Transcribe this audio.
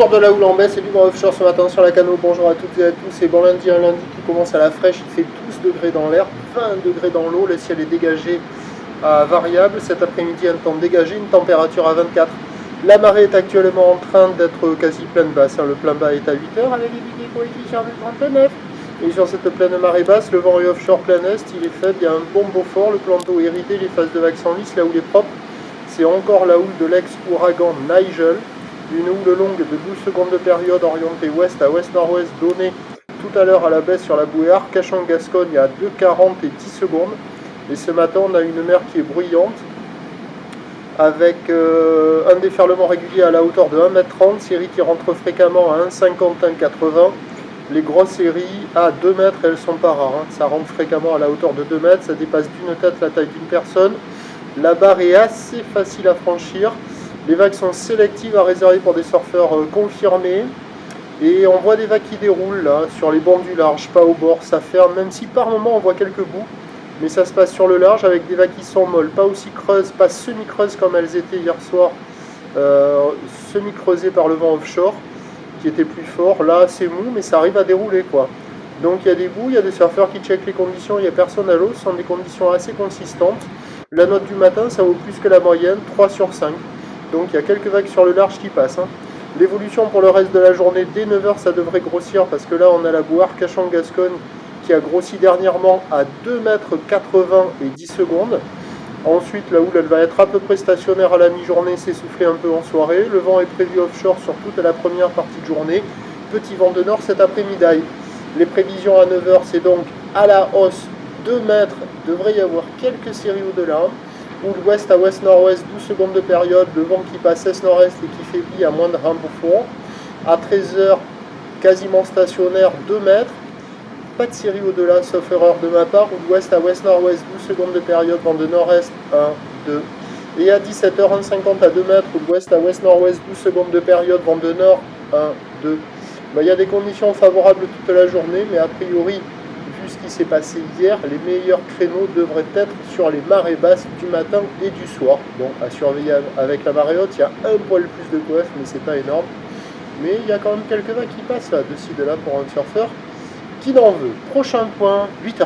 Toujours de la houle en baisse et du vent offshore ce matin sur la Cano. Bonjour à toutes et à tous. C'est bon lundi, un lundi qui commence à la fraîche. Il fait 12 degrés dans l'air, 20 degrés dans l'eau. Le ciel est dégagé à variable. Cet après-midi, un temps dégagé, une température à 24. La marée est actuellement en train d'être quasi pleine basse. Le plein bas est à 8h avec des coefficients de 39. Et sur cette pleine marée basse, le vent est offshore plein est. Il est faible, il y a un bon beau fort. Le plan d'eau est irrité, les phases de vagues sont lisses. La houle est propre. C'est encore la houle de l'ex-ouragan Nigel. Une houle longue de 12 secondes de période orientée ouest à ouest-nord-ouest donnée tout à l'heure à la baisse sur la bouée Arcachon-Gascogne à 2,40 et 10 secondes. Et ce matin, on a une mer qui est bruyante avec un déferlement régulier à la hauteur de 1,30 m, série qui rentre fréquemment à 1,50, 1,80. Les grosses séries à 2 mètres, elles sont pas rares. Ça rentre fréquemment à la hauteur de 2 mètres, ça dépasse d'une tête la taille d'une personne. La barre est assez facile à franchir. Les vagues sont sélectives à réserver pour des surfeurs confirmés. Et on voit des vagues qui déroulent là, sur les bords du large, pas au bord, ça ferme, même si par moment on voit quelques bouts. Mais ça se passe sur le large avec des vagues qui sont molles, pas aussi creuses, pas semi-creuses comme elles étaient hier soir, semi-creusées par le vent offshore, qui était plus fort. Là c'est mou, mais ça arrive à dérouler quoi. Donc il y a des bouts, il y a des surfeurs qui checkent les conditions, il n'y a personne à l'eau, ce sont des conditions assez consistantes. La note du matin, ça vaut plus que la moyenne, 3 sur 5. Donc il y a quelques vagues sur le large qui passent. L'évolution pour le reste de la journée, dès 9h, ça devrait grossir parce que là on a la bouée Arcachon-Gascogne qui a grossi dernièrement à 2,80 m et 10 secondes. Ensuite la houle elle va être à peu près stationnaire à la mi-journée, s'essouffler un peu en soirée. Le vent est prévu offshore sur toute la première partie de journée. Petit vent de nord cet après-midi. Les prévisions à 9h, c'est donc à la hausse 2 mètres, devrait y avoir quelques séries au-delà. Houle ouest à ouest-nord-ouest, 12 secondes de période, le vent qui passe est-nord-est et qui faiblit à moins de 1 pour. À 13h, quasiment stationnaire, 2 mètres. Pas de série au-delà, sauf erreur de ma part. Houle ouest à ouest-nord-ouest, 12 secondes de période, vent de nord-est, 1, 2. Et à 17h, 1,50 à 2 mètres, houle ouest à ouest-nord-ouest, 12 secondes de période, vent de nord, 1, 2. Il y a des conditions favorables toute la journée, mais a priori, vu ce qui s'est passé hier, les meilleurs créneaux devraient être sur les marées basses du matin et du soir. Bon, à surveiller avec la marée haute, il y a un poil plus de coef, mais c'est pas énorme. Mais il y a quand même quelques vagues qui passent là, de ci, de là pour un surfeur qui n'en veut. Prochain point, 8h30.